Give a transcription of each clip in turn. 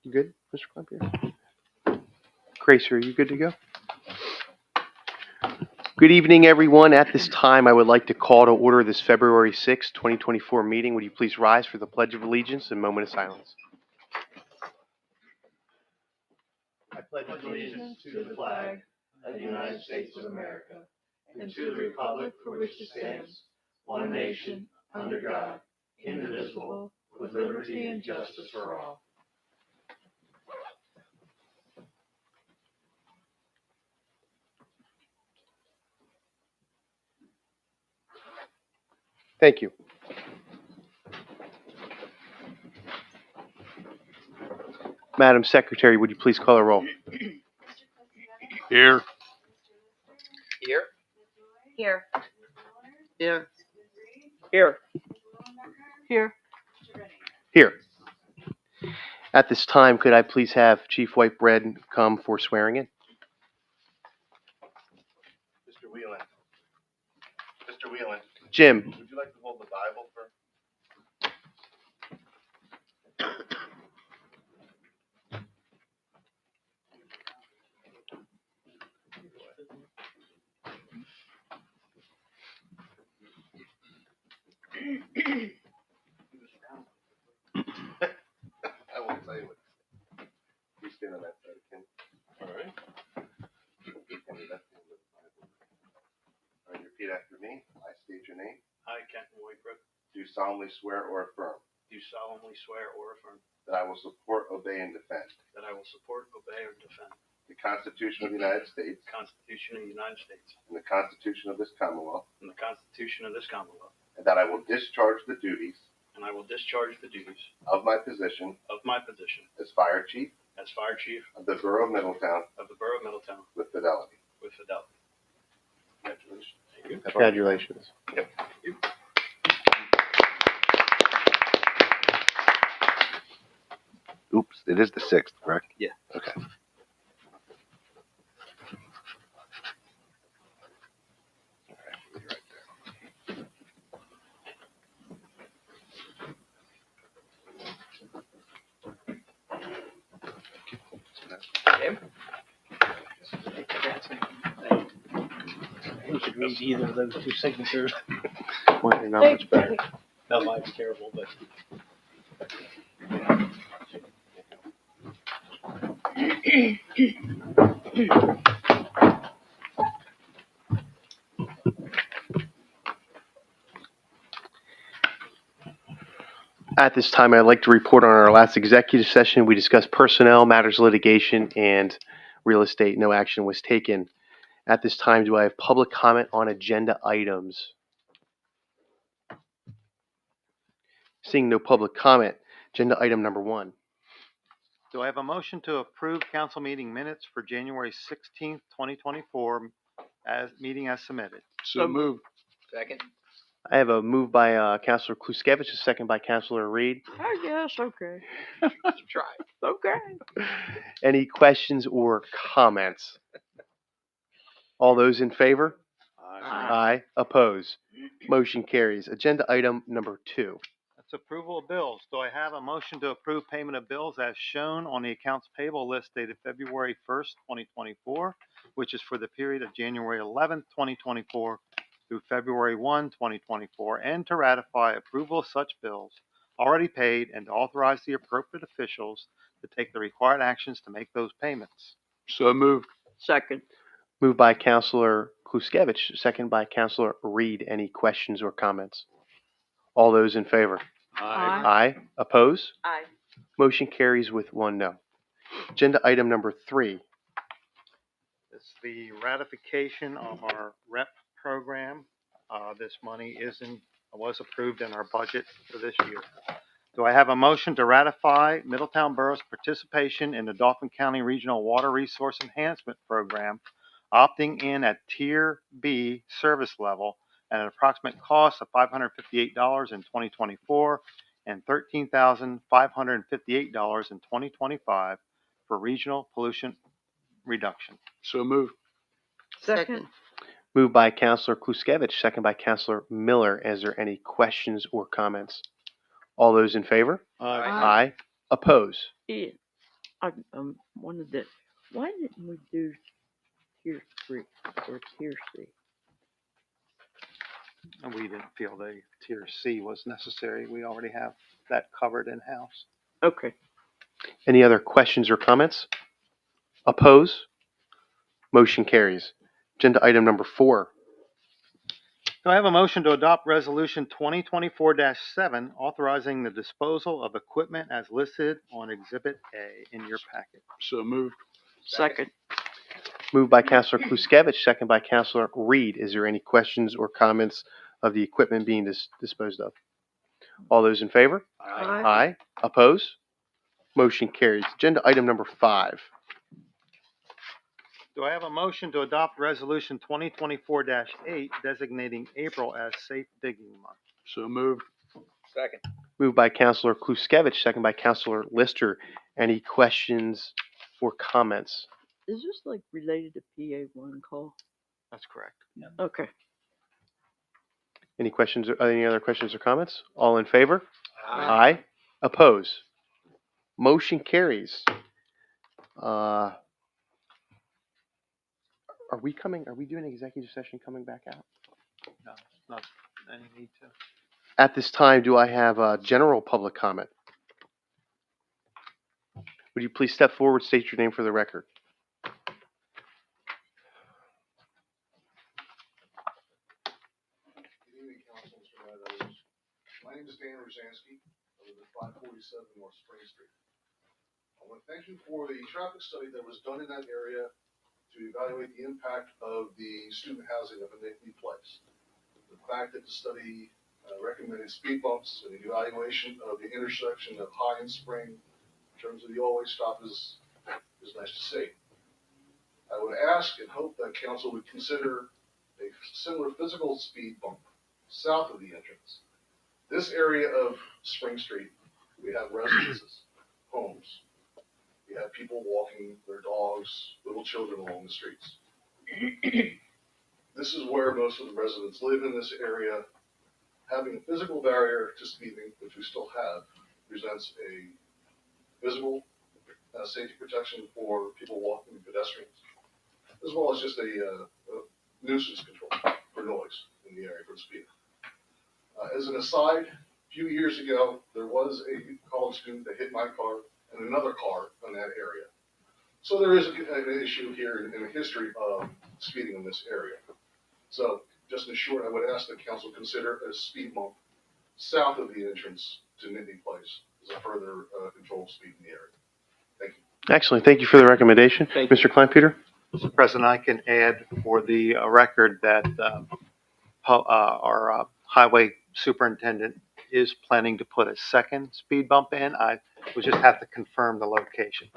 You good, Mr. Clampier? Grace, are you good to go? Good evening, everyone. At this time, I would like to call to order this February 6, 2024 meeting. Would you please rise for the Pledge of Allegiance and moment of silence? I pledge allegiance to the flag of the United States of America and to the republic for which it stands, one nation, under God, indivisible, with liberty and justice for all. Thank you. Madam Secretary, would you please call a roll? Here. Here. Here. Here. Here. Here. Here. At this time, could I please have Chief Whitebread come for swearing in? Mr. Whelan. Mr. Whelan, Jim, would you like to hold the Bible for? I won't say what. You stand on that side, Ken. All right. And the left hand with the Bible. All right, repeat after me. I state your name. I, Kenton Whitebrook, Do solemnly swear or affirm do solemnly swear or affirm that I will support, obey, and defend that I will support, obey, or defend the Constitution of the United States the Constitution of the United States and the Constitution of this Commonwealth, and the Constitution of this Commonwealth, and that I will discharge the duties and I will discharge the duties of my position of my position as Fire Chief as Fire Chief of the Borough of Middletown of the Borough of Middletown with fidelity. with fidelity. Congratulations. Thank you. congratulations. Oops, it is the 6th, correct? Yeah. Okay. You should read either of those two signatures. Well, you're not much better. That might be terrible, but. At this time, I'd like to report on our last executive session. We discussed personnel, matters of litigation, and real estate. No action was taken. At this time, do I have public comment on agenda items? Seeing no public comment, agenda item number 1. Do I have a motion to approve council meeting minutes for January 16th, 2024, meeting as submitted? So moved. Second. I have a move by Councilor Kluskevich, a second by Councilor Reed. I guess, okay. Try. Okay. Any questions or comments? All those in favor? Aye. Oppose. Motion carries. Agenda item number 2. That's approval of bills. Do I have a motion to approve payment of bills as shown on the accounts payable list dated February 1st, 2024, which is for the period of January 11th, 2024 through February 1, 2024, and to ratify approval of such bills already paid and to authorize the appropriate officials to take the required actions to make those payments? So moved. Second. Moved by Councilor Kluskevich, second by Councilor Reed. Any questions or comments? All those in favor? Aye. Aye. Oppose? Aye. Motion carries with 1 no. Agenda item number 3. It's the ratification of our REP program. This money was approved in our budget for this year. Do I have a motion to ratify Middletown Borough's participation in the Dauphin County Regional Water Resource Enhancement Program, opting in at Tier B service level at an approximate cost of $558 in 2024 and $13,558 in 2025 for regional pollution reduction? So moved. Second. Moved by Councilor Kluskevich, second by Councilor Miller. Is there any questions or comments? All those in favor? Aye. Aye. Oppose? Yeah. I wanted to, why didn't we do Tier 3 or Tier C? And we didn't feel the tier C was necessary. We already have that covered in-house. Okay. Any other questions or comments? Oppose? Motion carries. Agenda item number 4. Do I have a motion to adopt resolution 2024-7 authorizing the disposal of equipment as listed on Exhibit A in your packet? So moved. Second. Moved by Counselor Kluskevich, second by Counselor Reed. Is there any questions or comments of the equipment being disposed of? All those in favor? Aye. Oppose? Motion carries. Agenda item number 5. Do I have a motion to adopt resolution 2024-8 designating April as Safe Digging Month? So moved. Second. Moved by Counselor Kluskevich, second by Counselor Lister. Any questions or comments? Is this like related to PA1 call? That's correct. Okay. Any questions or any other questions or comments? All in favor? Aye. Oppose? Motion carries. Are we doing executive session coming back out? No, not any need to. At this time, do I have a general public comment? Would you please step forward, state your name for the record? Good evening, Council, Mr. Meadows. My name is Dan Rosansky. I live at 547 North Spring Street. I want to thank you for the traffic study that was done in that area to evaluate the impact of the student housing up in Nittany Place. The fact that the study recommended speed bumps and the evaluation of the intersection of High and Spring in terms of the all-way stop is nice to see. I would ask and hope that council would consider a similar physical speed bump south of the entrance. This area of Spring Street, we have residences, homes. We have people walking their dogs, little children along the streets. This is where most of the residents live in this area. Having a physical barrier to speeding, which we still have, presents a visible safety protection for people walking and pedestrians, as well as just a nuisance control for noise in the area for speed. As an aside, a few years ago, there was a college student that hit my car and another car in that area. So there is an issue here in the history of speeding in this area. So just in short, I would ask the council consider a speed bump south of the entrance to Nittany Place as a further controlled speed in the area. Thank you. Excellent. Thank you for the recommendation. Thank Mr. Kleinpeter? Mr. President, I can add for the record that our highway superintendent is planning to put a second speed bump in. We just have to confirm the location.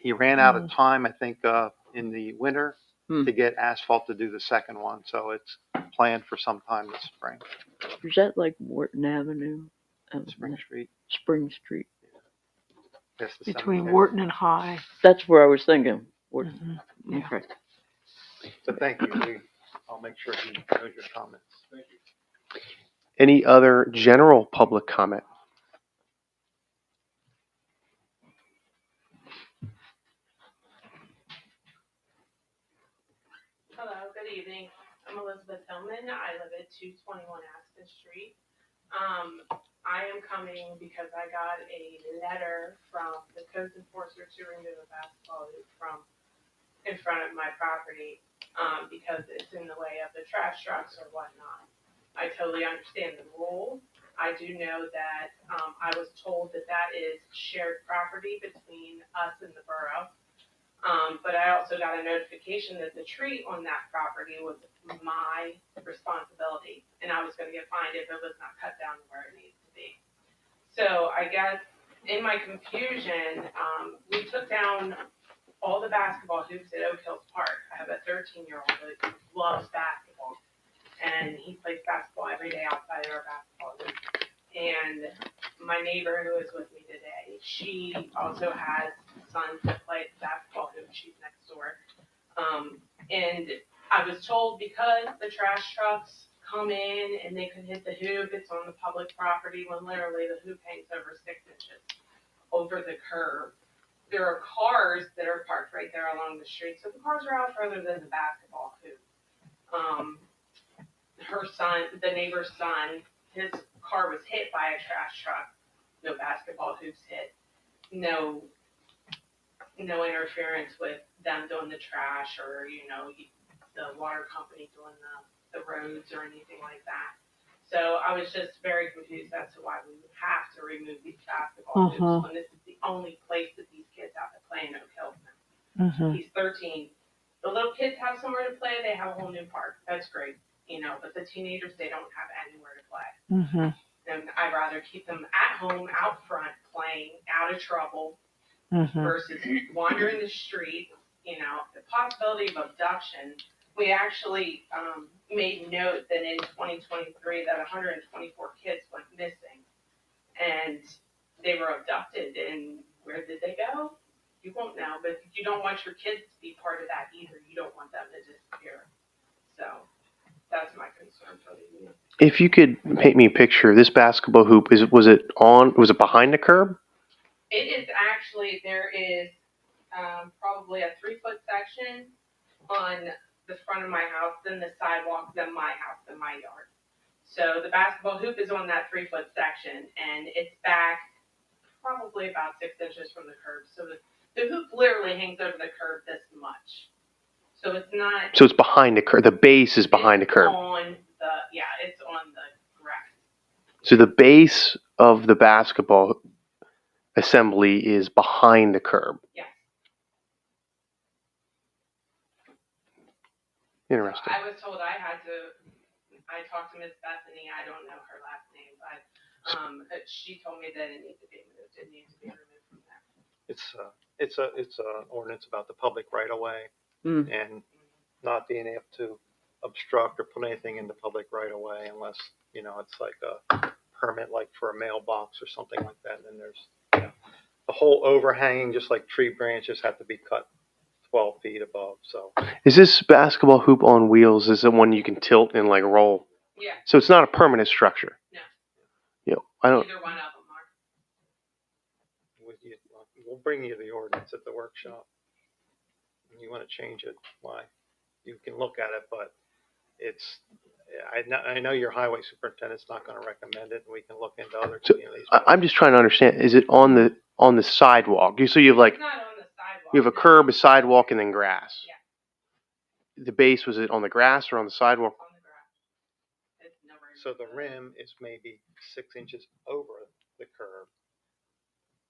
He ran out of time, I think, in the winter to get asphalt to do the second one, so it's planned for sometime this spring. Is that like Wharton Avenue? Spring Street. Spring Street. Yes, the Between cemetery. Wharton and High. That's where I was thinking. Wharton. Yeah. Okay. So thank you. I'll make sure he knows your comments. Thank you. Any other general public comment? Hello, good evening. I'm Elizabeth Hillman. I live at 221 Aspen Street. I am coming because I got a letter from the code enforcer to remove a basketball hoop from in front of my property, because it's in the way of the trash trucks or whatnot. I totally understand the rule. I do know that, I was told that that is shared property between us and the borough. But I also got a notification that the tree on that property was my responsibility, and I was gonna get fined if it was not cut down where it needs to be. So I guess in my confusion, we took down all the basketball hoops at Oak Hills Park. I have a 13-year-old that loves basketball, and he plays basketball every day outside of our basketball hoop. And my neighbor who is with me today, she also has sons that play basketball hoop. She's next door. And I was told because the trash trucks come in and they could hit the hoop, it's on the public property when literally the hoop hangs over 6 inches over the curb. there are cars that are parked right there along the street, so the cars are out further than the basketball hoop. Her son, the neighbor's son, his car was hit by a trash truck. No basketball hoops hit. No interference with them doing the trash or, the water company doing the roads or anything like that. So I was just very confused as to why we would have to remove these basketball hoops when this is the only place that these kids have to play in Oak Hill. He's 13. The little kids have somewhere to play. They have a whole new park. That's great, but the teenagers, they don't have anywhere to play. And I'd rather keep them at home, out front, playing, out of trouble, versus wandering the street, the possibility of abduction. We actually made note that in 2023 that 124 kids went missing, and they were abducted. And where did they go? You won't know, but you don't want your kids to be part of that either. You don't want them to disappear. So that's my concern for the youth. If you could paint me a picture, this basketball hoop, was it behind the curb? It is actually, there is probably a 3-foot section on the front of my house, then the sidewalk, then my house, then my yard. So the basketball hoop is on that 3-foot section, and it's back probably about 6 inches from the curb. So the hoop literally hangs over the curb this much. So it's not. So it's behind the curb. The base is behind the curb. It's on the grass. So the base of the basketball assembly is behind the curb. Yes. Interesting. I was told I talked to Miss Bethany, I don't know her last name, but she told me that it needs to be removed. It needs to be removed from there. It's an ordinance about the public right of way and not being able to obstruct or put anything in the public right of way unless, it's like a permit, like for a mailbox or something like that. And then there's, the whole overhanging, just like tree branches, have to be cut 12 feet above. So Is this basketball hoop on wheels? Is it one you can tilt and like roll? Yeah. So it's not a permanent structure. No. I don't. Either one of them are. we'll bring you the ordinance at the workshop. You want to change it, why? You can look at it, but I know your highway superintendent's not going to recommend it, and we can look into other So, communities. I'm just trying to understand. Is it on the sidewalk? So you have like It's not on the sidewalk. you have a curb, a sidewalk, and then grass. Yeah. The base, was it on the grass or on the sidewalk? On the grass. It's nowhere So the near rim is maybe 6 inches over the curb.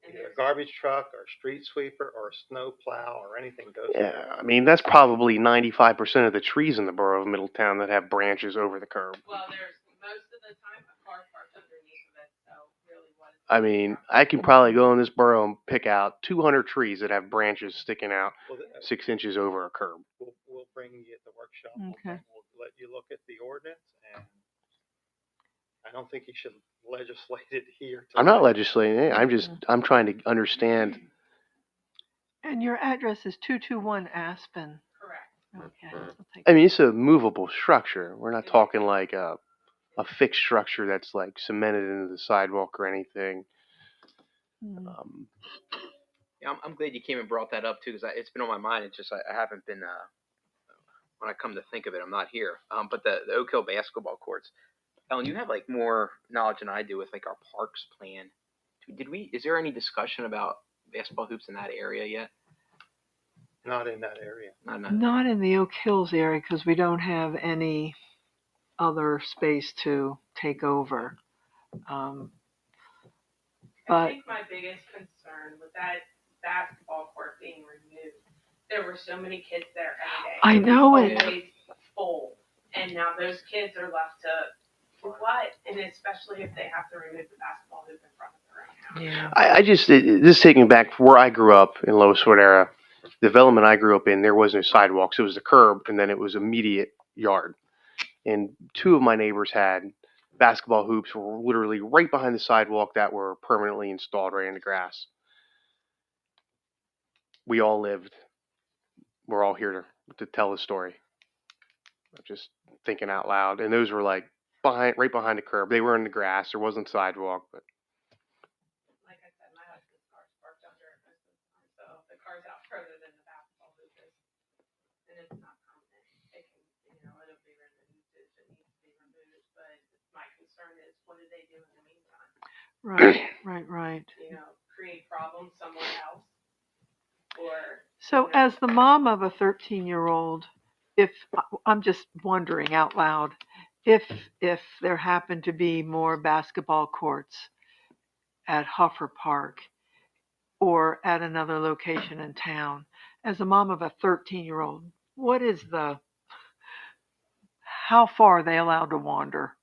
And Either a there's- garbage truck or a street sweeper or a snow plow or anything goes. Yeah, I mean that's probably 95% of the trees in the borough of Middletown that have branches over the curb. Well, there's most of the time a car parked underneath of it, so really what? I mean, I can probably go in this borough and pick out 200 trees that have branches sticking out Well, 6 inches over a curb. we'll bring you at the workshop. Okay. We'll let you look at the ordinance, and I don't think you should legislate it here. I'm not tonight. legislating it. I'm trying to understand. And your address is 221 Aspen. Correct. Okay. I'll take I mean, it's a movable structure. We're not talking like a fixed structure that's like cemented into the sidewalk or anything. Mm. Yeah, I'm glad you came and brought that up too, because it's been on my mind. It's just I haven't been. When I come to think of it, I'm not here. But the Oak Hill basketball courts, Ellen, you have like more knowledge than I do with like our parks plan. Is there any discussion about basketball hoops in that area yet? Not in that area. Not in the Oak Hills area because we don't have any other space to take over. I But think my biggest concern with that basketball court being removed, there were so many kids there every day. I know It it. was always full, and now those kids are left to what? And especially if they have to remove the basketball hoop in front of their own house. Yeah. This is taking me back where I grew up in Lois Ford era. The development I grew up in, there was no sidewalks. It was the curb, and then it was immediate yard. And two of my neighbors had basketball hoops were literally right behind the sidewalk that were permanently installed right in the grass. We all lived. We're all here to tell the story. I'm just thinking out loud. And those were like right behind the curb. They were in the grass. There wasn't sidewalk, but Like I said, my husband's car's parked under it most of the time, so cars out further than the basketball hoop is. And it's not permanent. It can, it'll be removed if it needs to be removed, but my concern is, what do they do in the meantime? Right. Create problems somewhere else? Or, So as the mom of a 13-year-old, if I'm just wondering out loud, if there happened to be more basketball courts at Huffer Park or at another location in town, as a mom of a 13-year-old, how far are they allowed to wander?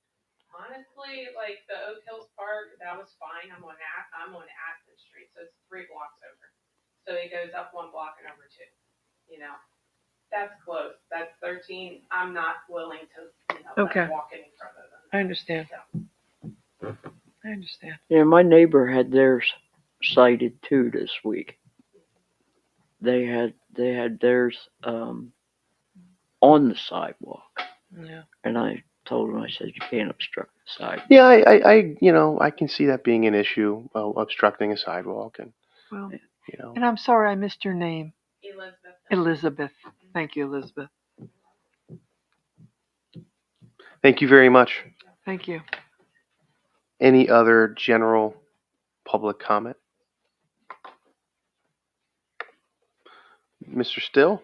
honestly, like the Oak Hills Park, that was fine. I'm on Aspen Street, so it's 3 blocks over. So it goes up 1 block and over 2. That's close. That's 13. I'm not willing to, Okay. walk any further than that. I understand. So, I understand. Yeah, my neighbor had theirs cited too this week. They had theirs on the sidewalk, Yeah. and I told him, I said, you can't obstruct the sidewalk. Yeah, I can see that being an issue, obstructing a sidewalk and, Well, you know. and I'm sorry I missed your name. Elizabeth. Elizabeth. Thank you, Elizabeth. Thank you very much. Thank you. Any other general public comment? Mr. Still?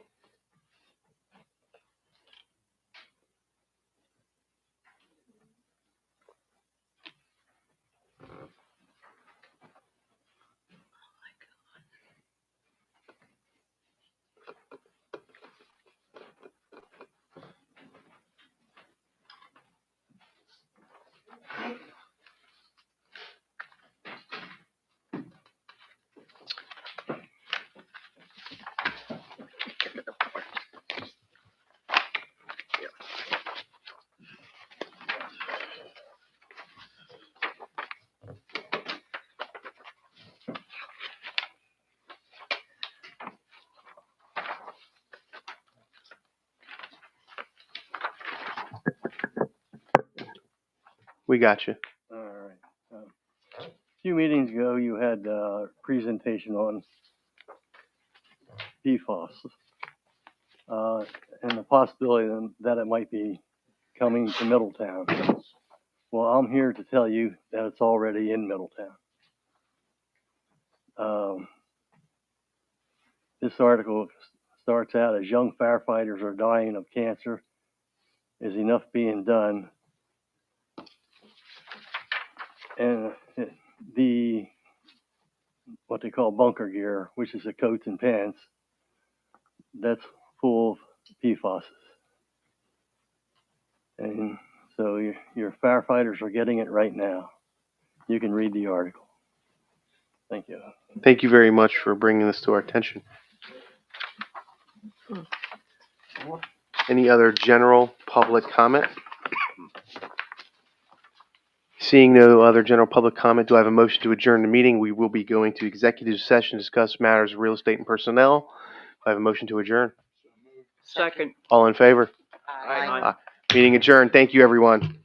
We got you. All right. A few meetings ago, you had a presentation on PFAS and the possibility that it might be coming to Middletown. Well, I'm here to tell you that it's already in Middletown. This article starts out as young firefighters are dying of cancer. Is enough being done? And the what they call bunker gear, which is the coats and pants, that's full of PFAS. And so your firefighters are getting it right now. You can read the article. Thank you. Thank you very much for bringing this to our attention. Any other general public comment? Seeing no other general public comment, do I have a motion to adjourn the meeting? We will be going to executive session to discuss matters of real estate and personnel. I have a motion to adjourn. Second. All in favor? Aye. Meeting adjourned. Thank you, everyone.